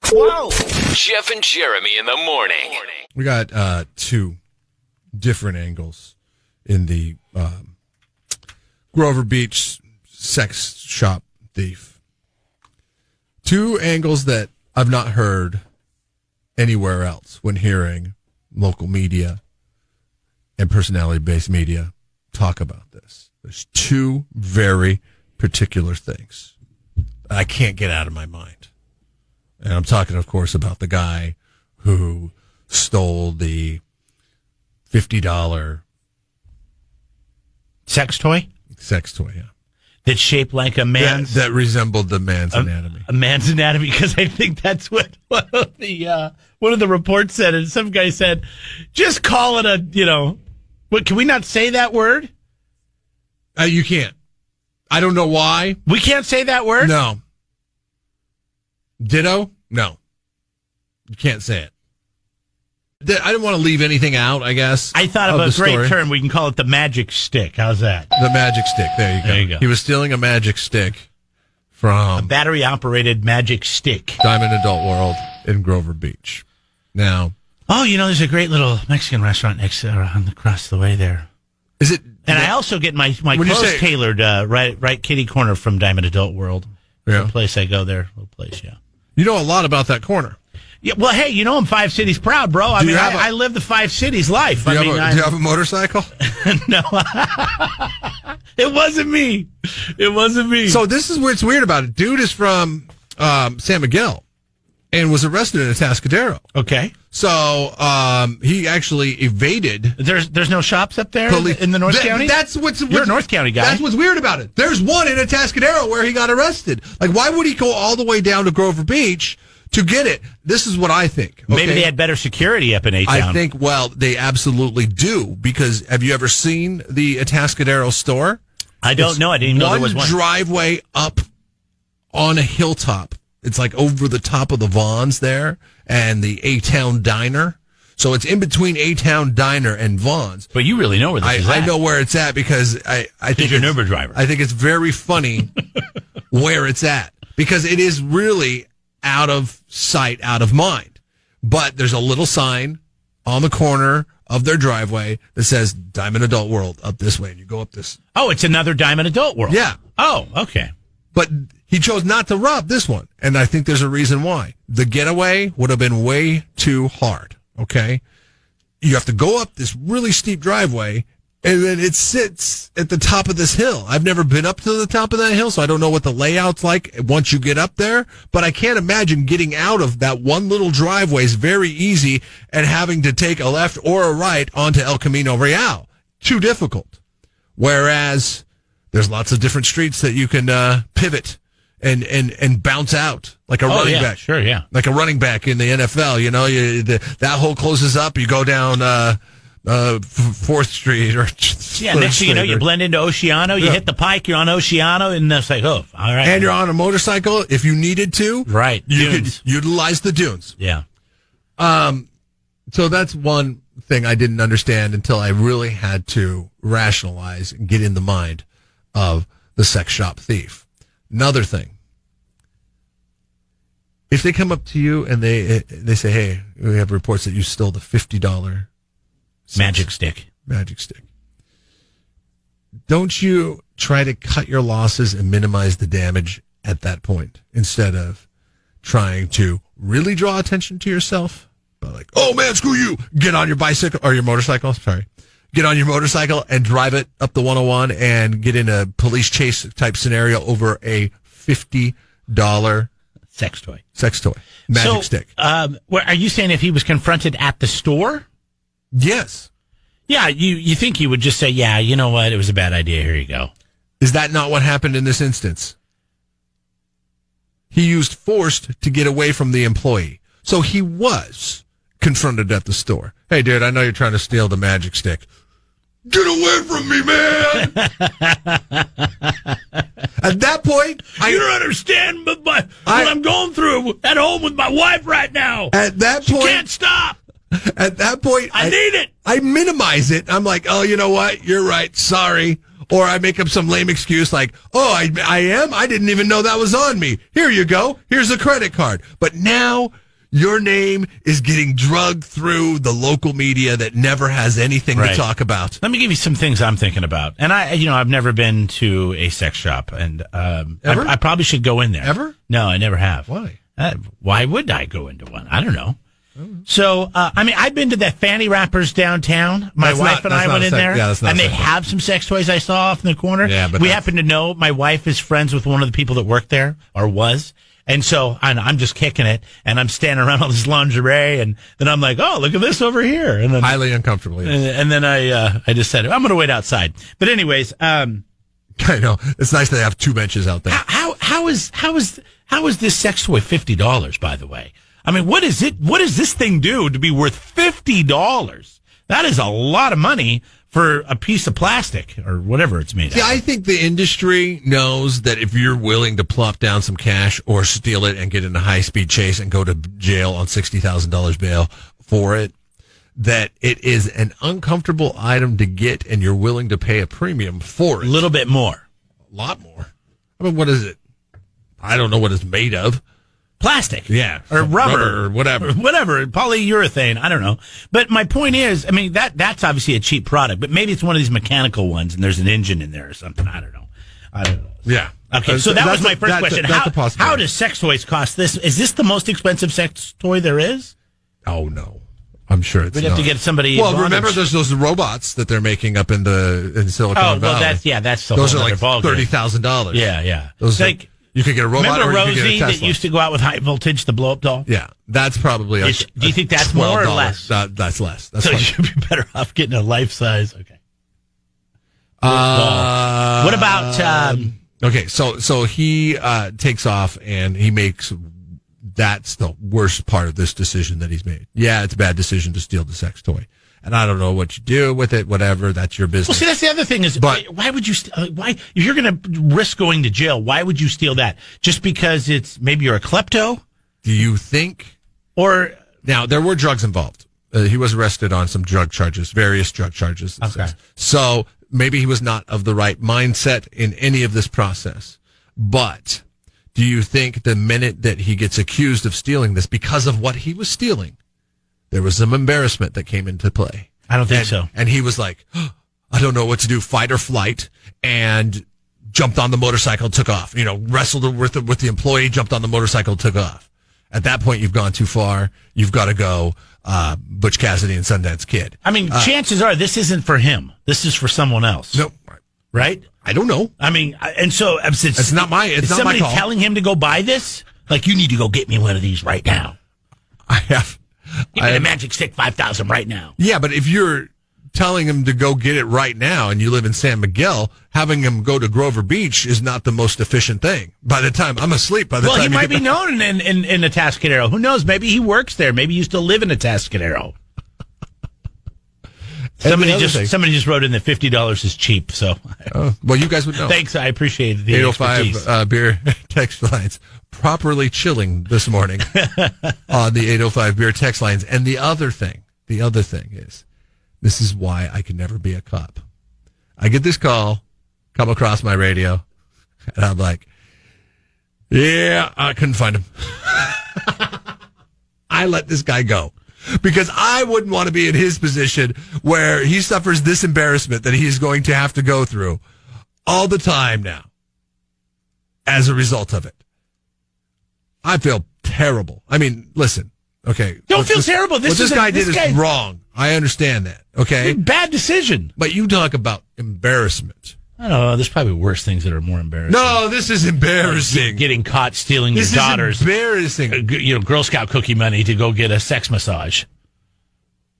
Whoa! Jeff and Jeremy in the morning. We got two different angles in the Grover Beach sex shop thief. Two angles that I've not heard anywhere else when hearing local media and personality-based media talk about this. There's two very particular things I can't get out of my mind. And I'm talking, of course, about the guy who stole the $50 sex toy? Sex toy, yeah. That's shaped like a man's... That resembled the man's anatomy. A man's anatomy, because I think that's what one of the reports said. And some guy said, just call it what, can we not say that word? You can't. I don't know why. We can't say that word? No. Ditto? No. You can't say it. I don't want to leave anything out, I guess. I thought of a great term. We can call it the magic stick. How's that? The magic stick. There you go. He was stealing a magic stick from... a battery-operated magic stick. Diamond Adult World in Grover Beach. Now... oh, there's a great little Mexican restaurant across the way there. Is it... and I also get my clothes tailored right kitty corner from Diamond Adult World. Yeah. The place I go there. Little place, yeah. You know a lot about that corner. Yeah, well, hey, I'm Five Cities proud, bro. I live the Five Cities life. Do you have a motorcycle? No. It wasn't me. So this is what's weird about it. Dude is from San Miguel and was arrested in Atascadero. Okay. So he actually evaded. There's no shops up there in the North County? You're a North County guy. That's what's weird about it. There's one in Atascadero where he got arrested. Like, why would he go all the way down to Grover Beach to get it? This is what I think. Okay? Maybe they had better security up in A-Town. I think, they absolutely do. Because have you ever seen the Atascadero store? I don't know. I didn't even know there was one. One driveway up on a hilltop. It's like over the top of the Vaughn's there and the A-Town Diner. So it's in between A-Town Diner and Vaughn's. But you really know where this is at. I know where it's at because I think you're an Uber driver. I think it's very funny where it's at because it is really out of sight, out of mind. But there's a little sign on the corner of their driveway that says Diamond Adult World up this way. And you go up this. Oh, it's another Diamond Adult World. Yeah. Oh, okay. But he chose not to rob this one. And I think there's a reason why. The getaway would have been way too hard. Okay. You have to go up this really steep driveway and then it sits at the top of this hill. I've never been up to the top of that hill, so I don't know what the layout's like once you get up there. But I can't imagine getting out of that one little driveway is very easy and having to take a left or a right onto El Camino Real. Too difficult. Whereas there's lots of different streets that you can pivot and bounce out like a running back. Sure, yeah. Like a running back in the NFL. That hole closes up. You go down 4th Street or next thing you know, you blend into Oceano. You hit the pike. You're on Oceano, and it's like, oh, all right. And you're on a motorcycle if you needed to. Right. You could utilize the dunes. Yeah. So that's one thing I didn't understand until I really had to rationalize and get in the mind of the sex shop thief. Another thing, if they come up to you and they say, hey, we have reports that you stole the $50 magic stick. Don't you try to cut your losses and minimize the damage at that point instead of trying to really draw attention to yourself? But like, oh man, screw you. Get on your bicycle or your motorcycle. Sorry. Get on your motorcycle and drive it up the 101 and get in a police chase type scenario over a $50 sex toy. Magic stick. Are you saying if he was confronted at the store? Yes. Yeah, you think he would just say, yeah, you know what? It was a bad idea. Here you go. Is that not what happened in this instance? He used force to get away from the employee. So he was confronted at the store. Hey, dude, I know you're trying to steal the magic stick. Get away from me, man! At that point, you don't understand what I'm going through at home with my wife right now. At that point, she can't stop. At that point, I need it. I minimize it. I'm like, oh, you know what? You're right. Sorry. Or I make up some lame excuse like, oh, I am? I didn't even know that was on me. Here you go. Here's a credit card. But now your name is getting drugged through the local media that never has anything to talk about. Let me give you some things I'm thinking about. And I've never been to a sex shop, and I probably should go in there. Ever? No, I never have. Why? Why would I go into one? I don't know. So, I've been to that fanny wrappers downtown. My wife and I went in there, and they have some sex toys I saw off in the corner. Yeah, but we happen to know my wife is friends with one of the people that worked there, or was. And so I'm just kicking it, and I'm standing around all this lingerie, and then I'm like, oh, look at this over here. And then, highly uncomfortable. And then I just said, I'm going to wait outside. But anyways, I know. It's nice they have 2 benches out there. How is this sex toy $50, by the way? I mean, what is it? What does this thing do to be worth $50? That is a lot of money for a piece of plastic or whatever it's made out of. I think the industry knows that if you're willing to plop down some cash or steal it and get in a high-speed chase and go to jail on $60,000 bail for it, that it is an uncomfortable item to get and you're willing to pay a premium for it. A little bit more. A lot more. I mean, what is it? I don't know what it's made of. Plastic. Yeah. Or rubber. Or whatever. Whatever. Polyurethane. I don't know. But my point is, I mean, that's obviously a cheap product, but maybe it's one of these mechanical ones and there's an engine in there or something. I don't know. Yeah. Okay, so that was my first question. How does sex toys cost this? Is this the most expensive sex toy there is? Oh, no. I'm sure it's We'd have to get somebody. Well, remember there's those robots that they're making up in Silicon Valley. That's the those whole are like $30,000. Yeah. Those like you could get a robot. Remember or Rosie you could get a Tesla. that used to go out with high voltage, the blow up doll? Yeah, that's probably. Do you think that's more or less? That's less. That's so you should be better off getting a life size. Okay. What about? Okay, so he takes off and he makes. That's the worst part of this decision that he's made. Yeah, it's a bad decision to steal the sex toy. And I don't know what you do with it, whatever. That's your business. Well, see, that's the other thing is, why would you, why, if you're going to risk going to jail, why would you steal that? Just because maybe you're a klepto? Do you think? Or. Now, there were drugs involved. He was arrested on some drug charges, various drug charges. Okay. So maybe he was not of the right mindset in any of this process. But do you think the minute that he gets accused of stealing this because of what he was stealing, there was some embarrassment that came into play? I don't think so. And he was like, oh, I don't know what to do, fight or flight, and jumped on the motorcycle, took off. Wrestled with the employee, jumped on the motorcycle, took off. At that point, you've gone too far. You've got to go Butch Cassidy and Sundance Kid. I mean, chances are this isn't for him. This is for someone else. No. Right? I don't know. I mean, and so it's not my. It's not my call. Somebody telling him to go buy this? Like, you need to go get me one of these right now. Give me the Magic Stick 5000 right now. Yeah, but if you're telling him to go get it right now and you live in San Miguel, having him go to Grover Beach is not the most efficient thing. By the time I'm asleep, well, he might be known in Atascadero. Who knows? Maybe he works there. Maybe he used to live in Atascadero. Somebody just wrote in that $50 is cheap. So, well, you guys would know. Thanks, I appreciate the 805 beer text lines properly chilling this morning on the 805 beer text lines. And the other thing is, this is why I can never be a cop. I get this call, come across my radio, and I'm like, yeah, I couldn't find him. I let this guy go. Because I wouldn't want to be in his position where he suffers this embarrassment that he's going to have to go through all the time now as a result of it. I feel terrible. I mean, listen, okay. Don't feel terrible. What this guy did is wrong. I understand that, okay? Bad decision. But you talk about embarrassment. I don't know. There's probably worse things that are more embarrassing. No, this is embarrassing. Getting caught stealing your daughter's embarrassing. Girl Scout cookie money to go get a sex massage.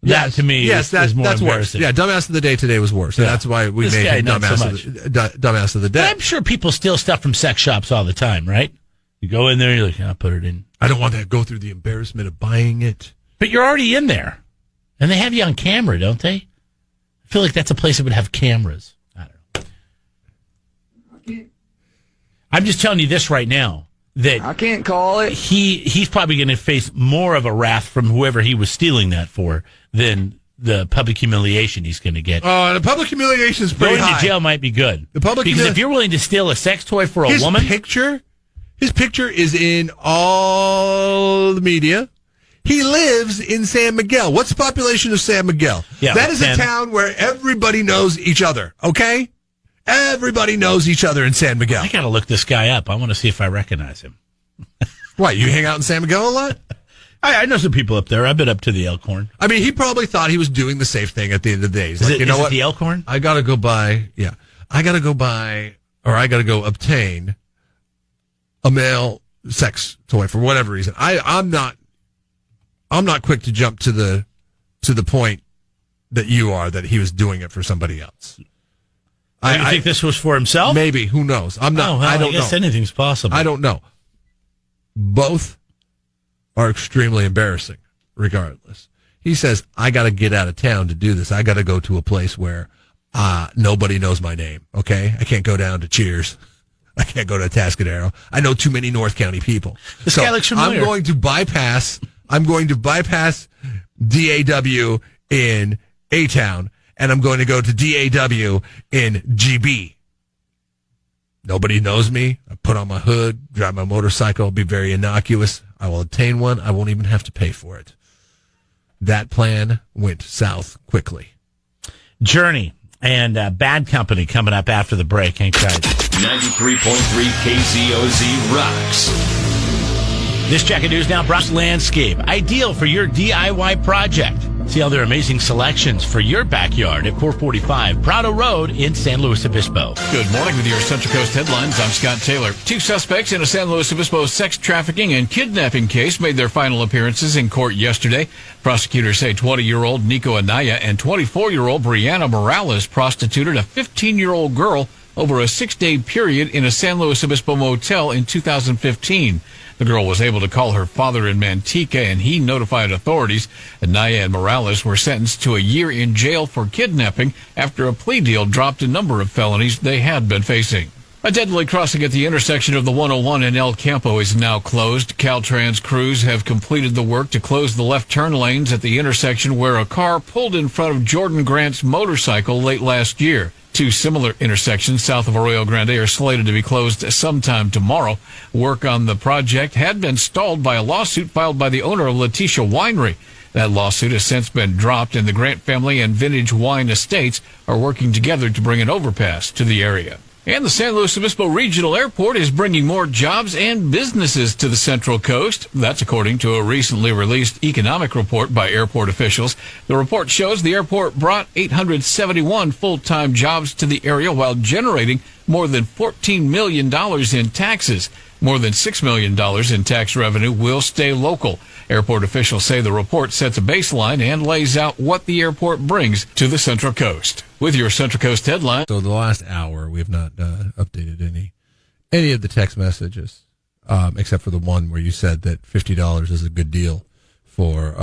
Yes, that to me is more that's embarrassing. Worse. Yeah, dumbass of the day today was worse. Yeah. And that's why we made him dumbass of the day. But I'm sure people steal stuff from sex shops all the time, right? You go in there, you're like, I'll put it in. I don't want to go through the embarrassment of buying it. But you're already in there. And they have you on camera, don't they? I feel like that's a place that would have cameras. I don't know. I'm just telling you this right now. That I can't call it. He's probably going to face more of a wrath from whoever he was stealing that for than the public humiliation he's going to get. The public humiliation is pretty Going high. to jail might be good. Because if you're willing to steal a sex toy for a woman, his picture is in all the media. He lives in San Miguel. What's the population of San Miguel? Yeah, that is a town where everybody knows each other, okay? Everybody knows each other in San Miguel. I got to look this guy up. I want to see if I recognize him. What, you hang out in San Miguel a lot? I know some people up there. I've been up to the Elkhorn. I mean, he probably thought he was doing the safe thing at the end of the day. He's like, you know what? The Elkhorn? I got to go obtain a male sex toy for whatever reason. I'm not quick to jump to the point that you are, that he was doing it for somebody else. I think this was for himself? Maybe. Who knows? I'm not. I don't know. I guess anything's possible. I don't know. Both are extremely embarrassing, regardless. He says, I got to get out of town to do this. I got to go to a place where nobody knows my name, okay? I can't go down to Cheers. I can't go to Atascadero. I know too many North County people. This guy looks familiar. I'm going to bypass DAW in A-Town, and I'm going to go to DAW in GB. Nobody knows me. I put on my hood, drive my motorcycle, be very innocuous. I will obtain one. I won't even have to pay for it. That plan went south quickly. Journey and Bad Company coming up after the break. Hang tight. 93.3 KZOZ rocks. This Check of News now brought to Landscape. Ideal for your DIY project. See all their amazing selections for your backyard at 445 Prado Road in San Luis Obispo. Good morning with your Central Coast headlines. I'm Scott Taylor. 2 suspects in a San Luis Obispo sex trafficking and kidnapping case made their final appearances in court yesterday. Prosecutors say 20-year-old Nico Anaya and 24-year-old Brianna Morales prostituted a 15-year-old girl over a 6-day period in a San Luis Obispo motel in 2015. The girl was able to call her father in Manteca, and he notified authorities. Anaya and Morales were sentenced to a year in jail for kidnapping after a plea deal dropped a number of felonies they had been facing. A deadly crossing at the intersection of the 101 and El Campo is now closed. Caltrans crews have completed the work to close the left turn lanes at the intersection where a car pulled in front of Jordan Grant's motorcycle late last year. 2 similar intersections south of Arroyo Grande are slated to be closed sometime tomorrow. Work on the project had been stalled by a lawsuit filed by the owner of Letitia Winery. That lawsuit has since been dropped, and the Grant family and Vintage Wine Estates are working together to bring an overpass to the area. And the San Luis Obispo Regional Airport is bringing more jobs and businesses to the Central Coast. That's according to a recently released economic report by airport officials. The report shows the airport brought 871 full-time jobs to the area while generating more than $14 million in taxes. More than $6 million in tax revenue will stay local. Airport officials say the report sets a baseline and lays out what the airport brings to the Central Coast. With your Central Coast headline. So the last hour, we have not updated any of the text messages, except for the one where you said that $50 is a good deal for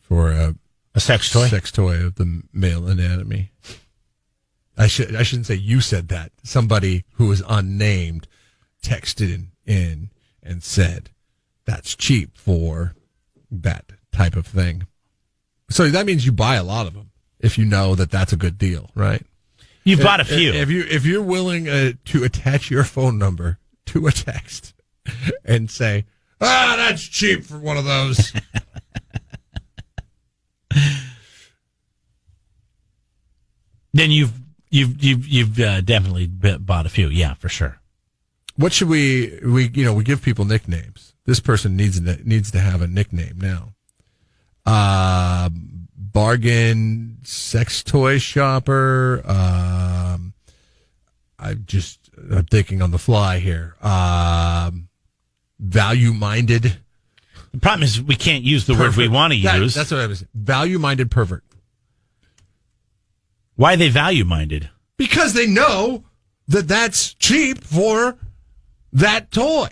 a sex toy? Sex toy of the male anatomy. I shouldn't say you said that. Somebody who was unnamed texted in and said that's cheap for that type of thing. So that means you buy a lot of them if you know that that's a good deal, right? You've bought a few. If you're willing to attach your phone number to a text and say, that's cheap for one of those. Then you've definitely bought a few. Yeah, for sure. What should we give people nicknames. This person needs to have a nickname now. Bargain sex toy shopper. I'm thinking on the fly here. Value minded. The problem is we can't use the word we want to use. That's what I was saying. Value minded pervert. Why are they value minded? Because they know that that's cheap for that toy.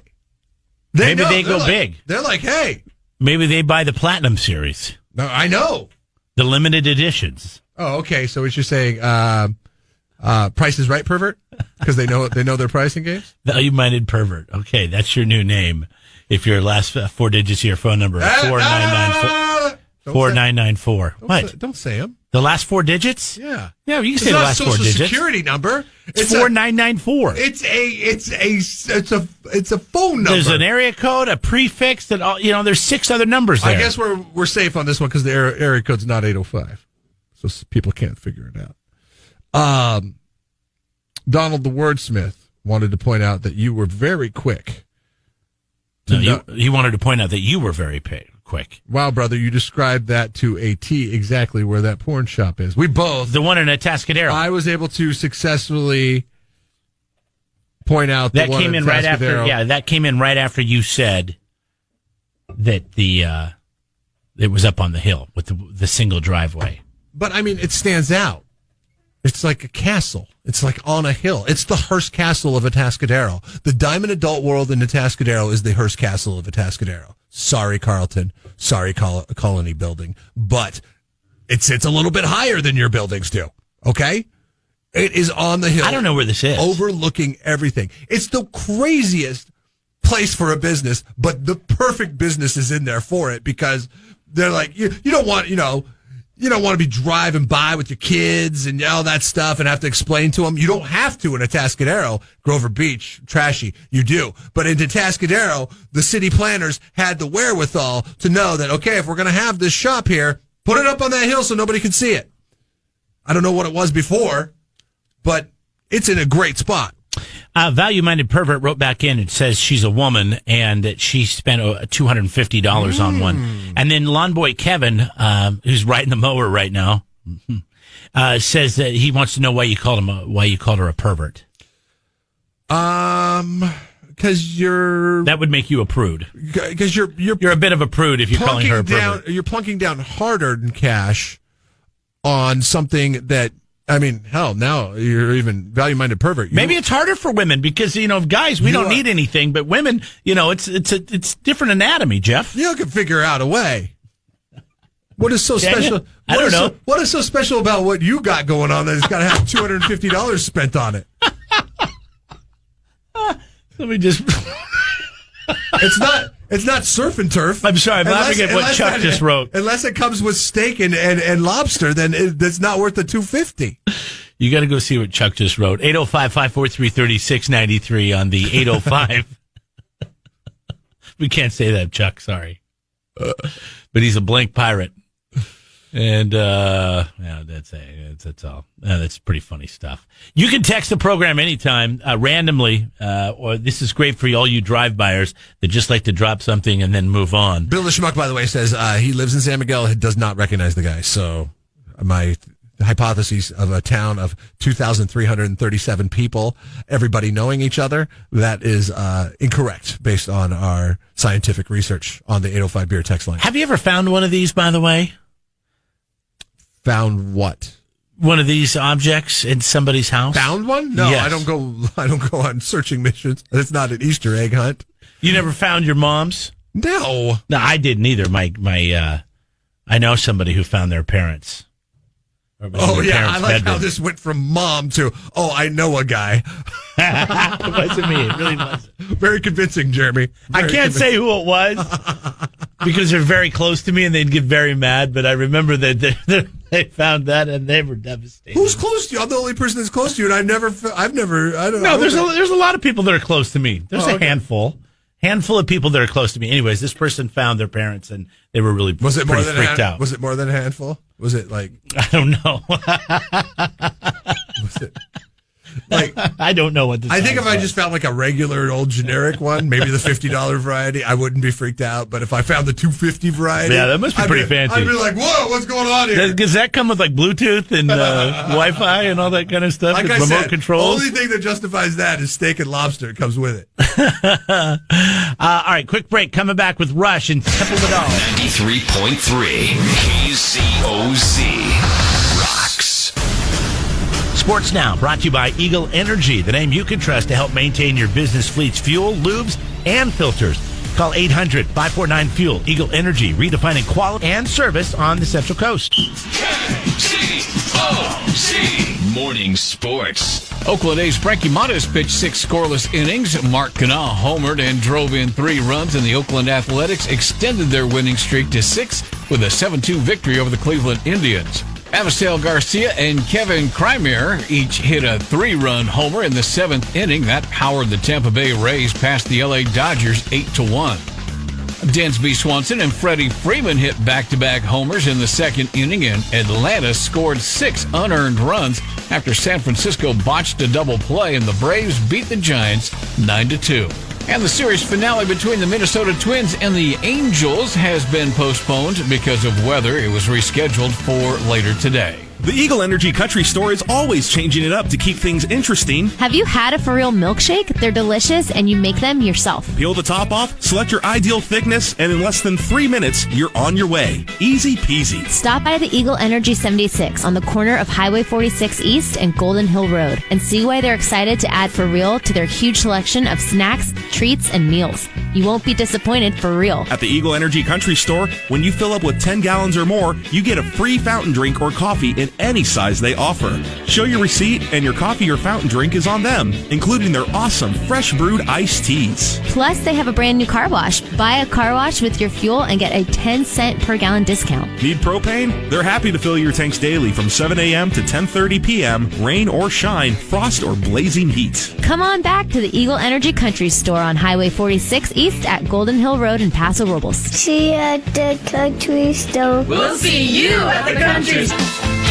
Maybe they go big. They're like, hey. Maybe they buy the Platinum Series. No, I know. The limited editions. Oh, okay. So what you're saying, Price is Right pervert? Because they know their pricing games? Value-minded pervert. Okay, that's your new name. If your last 4 digits of your phone number are 4994. 4994. What? Don't say them. The last four digits? Yeah. Yeah, you can It's say the not a last four social digits. security number. It's 4994. It's a phone number. There's an area code, a prefix, that all, there's 6 other numbers there. I guess we're safe on this one because the area code's not 805, so people can't figure it out. Donald the wordsmith wanted to point out that you were very quick. He wanted to point out that you were very quick. Wow, brother, you described that to a T exactly where that porn shop is. We both. The one in Atascadero. I was able to successfully point out that came in right after. Yeah, that came in right after you said that it was up on the hill with the single driveway. But I mean, it stands out. It's like a castle. It's like on a hill. It's the Hearst Castle of Atascadero. The Diamond Adult World in Atascadero is the Hearst Castle of Atascadero. Sorry, Carlton. Sorry, Colony Building. But it sits a little bit higher than your buildings do. Okay? It is on the hill. I don't know where this is. Overlooking everything. It's the craziest place for a business, but the perfect business is in there for it because they're like, you don't want, you don't want to be driving by with your kids and all that stuff and have to explain to them. You don't have to in Atascadero. Grover Beach, trashy. You do. But in Atascadero, the city planners had the wherewithal to know that, okay, if we're going to have this shop here, put it up on that hill so nobody can see it. I don't know what it was before, but it's in a great spot. Value-minded pervert wrote back in and says she's a woman and that she spent $250 on one. And then Lawn Boy Kevin, who's riding the mower right now, says that he wants to know why you called her a pervert. Because that would make you a prude. Because you're a bit of a prude if you're calling her a pervert. You're plunking down hard-earned cash on something that. I mean, hell, now you're even value-minded pervert. Maybe it's harder for women because, guys, we don't need anything, but women, it's different anatomy, Jeff. You can figure out a way. What is so special? I don't know. What is so special about what you got going on that it's got to have $250 spent on it? Let me just... It's not surf and turf. I'm sorry, I'm laughing at what Chuck just wrote. Unless it comes with steak and lobster, then it's not worth the $250. You got to go see what Chuck just wrote. 805-543-3693 on the 805. We can't say that, Chuck. Sorry. But he's a blank pirate. And that's all. That's pretty funny stuff. You can text the program anytime, randomly, or this is great for all you drive-byers that just like to drop something and then move on. Bill the Schmuck, by the way, says he lives in San Miguel and does not recognize the guy. So my hypothesis of a town of 2,337 people, everybody knowing each other, that is incorrect based on our scientific research on the 805 Beer text line. Have you ever found one of these, by the way? Found what? One of these objects in somebody's house? Found one? No, yes. I don't go on searching missions. It's not an Easter egg hunt. You never found your mom's? No. No, I didn't either. I know somebody who found their parents. Oh, yeah. I like how this went from mom to, I know a guy. It wasn't me. It really wasn't. Very convincing, Jeremy. I can't say who it was because they're very close to me and they'd get very mad. But I remember that they found that and they were devastated. Who's close to you? I'm the only person that's close to you, and I don't know. No, there's a lot of people that are close to me. There's a handful of people that are close to me. Anyways, this person found their parents and they were really freaked out. Was it more than a handful? Was it like... I don't know. Was it... Like, I don't know what this I think if I just found like a regular old generic one, maybe the $50 variety, I wouldn't be freaked out. But if I found the $250 variety, yeah, that must be pretty fancy. I'd be like, "Whoa, what's going on here?" Does that come with like Bluetooth and Wi-Fi and all that kind of stuff? Like with I remote said, controls. the only thing that justifies that is steak and lobster. It comes with it. All right, quick break. Coming back with Rush and Temple of the Dog. 93.3 KZOZ rocks. Sports Now, brought to you by Eagle Energy, the name you can trust to help maintain your business fleet's fuel, lubes, and filters. Call 800-549-FUEL. Eagle Energy, redefining quality and service on the Central Coast. KZOZ Morning Sports. Oakland A's Frankie Montas pitched 6 scoreless innings. Mark Canal homered and drove in 3 runs, and the Oakland Athletics extended their winning streak to 6 with a 7-2 victory over the Cleveland Indians. Avisel Garcia and Kevin Kreimer each hit a 3-run homer in the 7th inning. That powered the Tampa Bay Rays past the LA Dodgers 8-1. Dansby Swanson and Freddie Freeman hit back-to-back homers in the 2nd inning, and Atlanta scored 6 unearned runs after San Francisco botched a double play, and the Braves beat the Giants 9-2. And the series finale between the Minnesota Twins and the Angels has been postponed because of weather. It was rescheduled for later today. The Eagle Energy Country Store is always changing it up to keep things interesting. Have you had a For Real milkshake? They're delicious, and you make them yourself. Peel the top off, select your ideal thickness, and in less than 3 minutes, you're on your way. Easy peasy. Stop by the Eagle Energy 76 on the corner of Highway 46 East and Golden Hill Road and see why they're excited to add For Real to their huge selection of snacks, treats, and meals. You won't be disappointed, for real. At the Eagle Energy Country Store, when you fill up with 10 gallons or more, you get a free fountain drink or coffee in any size they offer. Show your receipt and your coffee or fountain drink is on them, including their awesome fresh brewed iced teas. Plus, they have a brand new car wash. Buy a car wash with your fuel and get a 10-cent per gallon discount. Need propane? They're happy to fill your tanks daily from 7 a.m. to 10:30 p.m., rain or shine, frost or blazing heat. Come on back to the Eagle Energy Country Store on Highway 46 East at Golden Hill Road in Paso Robles. See you at the country store. We'll see you at the country store.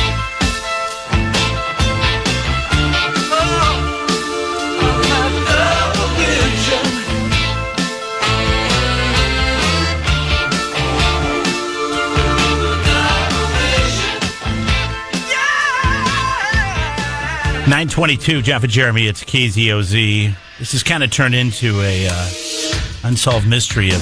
9:22, Jeff and Jeremy, it's KZOZ. This has kind of turned into a unsolved mystery of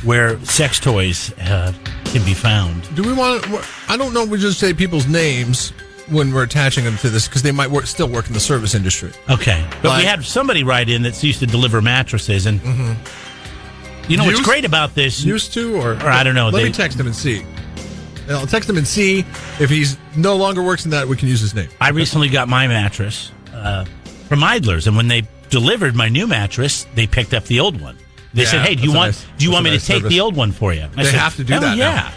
where sex toys can be found. Do we want to, I don't know if we just say people's names when we're attaching them to this, because they might still work in the service industry. Okay. But we had somebody write in that used to deliver mattresses, and you know what's great about this? Used to, or I don't know. Let me text him and see. I'll text him and see if he's no longer works in that. We can use his name. I recently got my mattress from Idler's, and when they delivered my new mattress, they picked up the old one. They said, "Hey, do you want me to take the old one for you?" They have to do that. Yeah.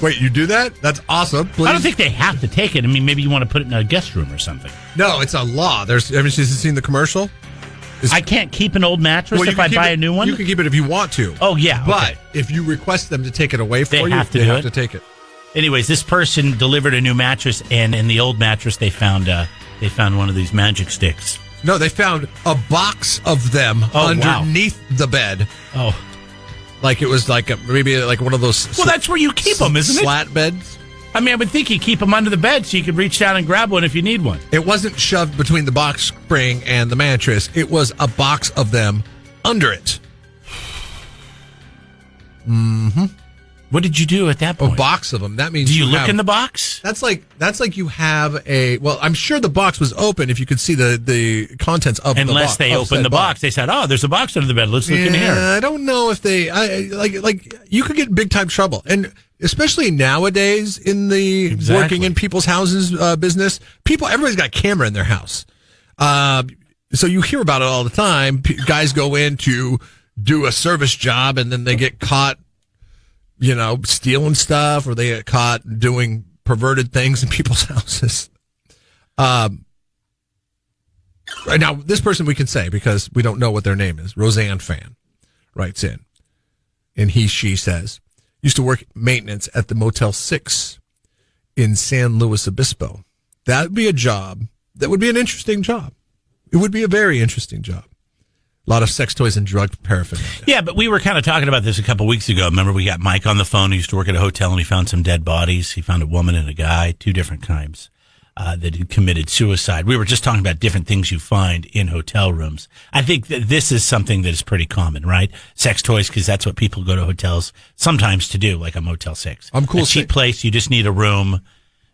Wait, you do that? That's awesome. Please. I don't think they have to take it. I mean, maybe you want to put it in a guest room or something. No, it's a law. Haven't you seen the commercial? I can't keep an old mattress if I buy a new one? You can keep it if you want to. Oh, yeah. But if you request them to take it away for you, they have to take it. Anyways, this person delivered a new mattress, and in the old mattress, they found one of these magic sticks. No, they found a box of them underneath the bed. Oh. Like it was maybe one of those... Well, that's where you keep them, isn't it? Slat beds. I mean, I would think you keep them under the bed so you could reach down and grab one if you need one. It wasn't shoved between the box spring and the mattress. It was a box of them under it. Mm-hmm. What did you do at that point? A box of them. That means do you look in the box? That's like you have a... Well, I'm sure the box was open if you could see the contents of the box. Unless they opened the box. They said, there's a box under the bed. Let's look in here. I don't know if they... you could get in big time trouble. And especially nowadays in the working in people's houses business, everybody's got a camera in their house. So you hear about it all the time. Guys go in to do a service job and then they get caught, stealing stuff, or they get caught doing perverted things in people's houses. Right now, this person we can say because we don't know what their name is. Roseanne Fan writes in, and she says, used to work maintenance at the Motel 6 in San Luis Obispo. That would be a job. That would be an interesting job. It would be a very interesting job. A lot of sex toys and drug paraphernalia. Yeah, but we were kind of talking about this a couple weeks ago. Remember, we got Mike on the phone. He used to work at a hotel, and he found some dead bodies. He found a woman and a guy, 2 different times, that had committed suicide. We were just talking about different things you find in hotel rooms. I think that this is something that is pretty common, right? Sex toys, because that's what people go to hotels sometimes to do, like a Motel 6. I'm cool. A cheap place, you just need a room.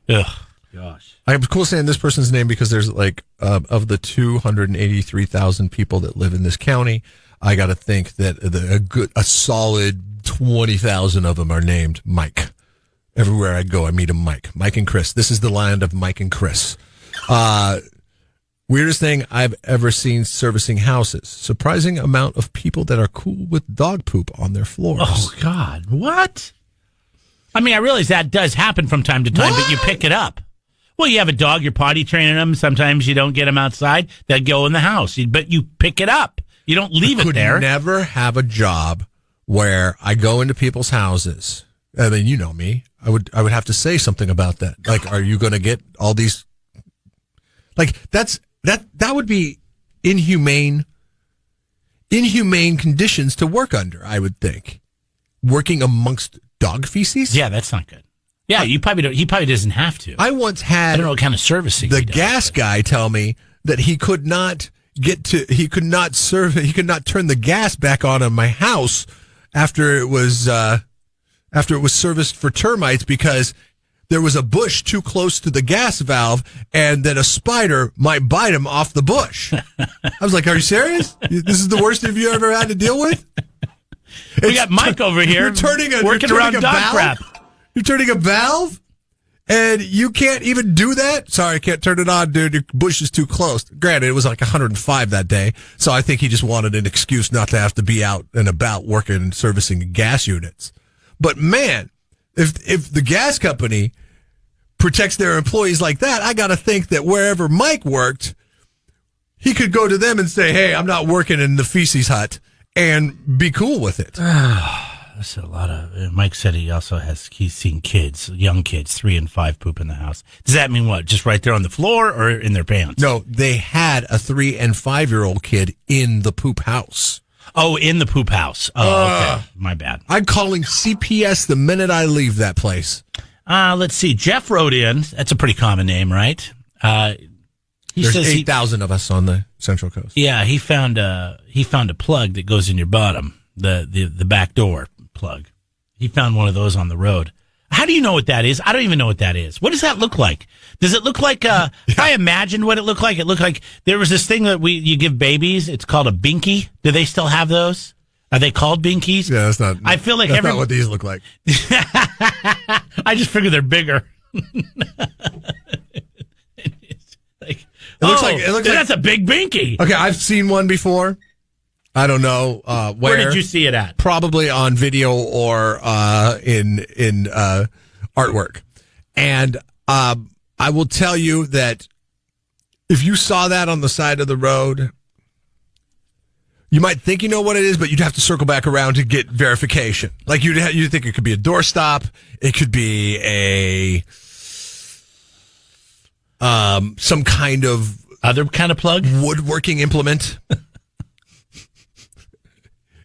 Ugh. Gosh. I'm cool saying this person's name because there's of the 283,000 people that live in this county, I got to think that a solid 20,000 of them are named Mike. Everywhere I go, I meet a Mike. Mike and Chris. This is the land of Mike and Chris. Weirdest thing I've ever seen servicing houses. Surprising amount of people that are cool with dog poop on their floors. Oh, God. What? I mean, I realize that does happen from time to time, but you pick it up. Well, you have a dog, you're potty training them. Sometimes you don't get them outside. They'll go in the house. But you pick it up. You don't leave it there. I could never have a job where I go into people's houses. I mean, you know me. I would have to say something about that. Like, are you going to get all these? Like, that would be inhumane conditions to work under, I would think. Working amongst dog feces? Yeah, that's not good. Yeah, he probably doesn't have to. I once had I don't know what kind of servicing the gas guy tell me that he could not turn the gas back on in my house after it was serviced for termites because there was a bush too close to the gas valve and that a spider might bite him off the bush. I was like, are you serious? This is the worst have you ever had to deal with? We got Mike over here working around dog crap. You're turning a valve and you can't even do that? Sorry, I can't turn it on, dude. Your bush is too close. Granted, it was like 105 that day, so I think he just wanted an excuse not to have to be out and about working and servicing gas units. But man, if the gas company protects their employees like that, I got to think that wherever Mike worked, he could go to them and say, hey, I'm not working in the feces hut and be cool with it. That's a lot of. Mike said he's seen kids, young kids, 3 and 5 poop in the house. Does that mean what? Just right there on the floor or in their pants? No, they had a 3 and 5-year-old kid in the poop house. Oh, in the poop house. Oh, okay. My bad. I'm calling CPS the minute I leave that place. Let's see. Jeff wrote in. That's a pretty common name, right? There's 8,000 of us on the Central Coast. Yeah, he found a plug that goes in your bottom, the back door plug. He found one of those on the road. How do you know what that is? I don't even know what that is. What does that look like? Does it look like if I imagined what it looked like, it looked like there was this thing that you give babies. It's called a binky. Do they still have those? Are they called binkies? Yeah, that's not. I feel like that's not what these look like. I just figure they're bigger. It looks like that's a big binky. Okay, I've seen one before. I don't know where did you see it at? Probably on video or in artwork. And I will tell you that if you saw that on the side of the road, you might think you know what it is, but you'd have to circle back around to get verification. Like you'd think it could be a doorstop, it could be a some kind of other kind of plug, woodworking implement.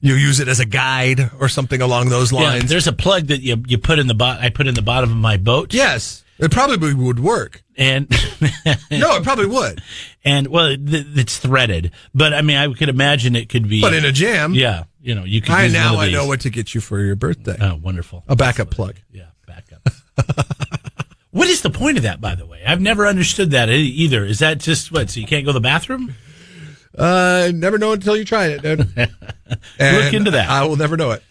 You use it as a guide or something along those lines. Yeah, there's a plug that you put in the I put in the bottom of my boat. Yes, it probably would work. And no, it probably would. And well, it's threaded, but I mean, I could imagine it could be. But in a jam, yeah, you could. I know what to get you for your birthday. Oh, wonderful! A backup plug. Yeah, backup. What is the point of that, by the way? I've never understood that either. Is that just what? So you can't go to the bathroom? Never know until you try it, dude. Look into that. I will never know it.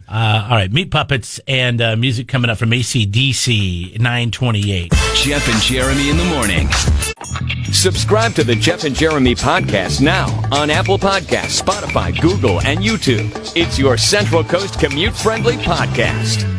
All right, Meat Puppets and music coming up from AC/DC 928. Jeff and Jeremy in the morning. Subscribe to the Jeff and Jeremy podcast now on Apple Podcasts, Spotify, Google, and YouTube. It's your Central Coast commute-friendly podcast.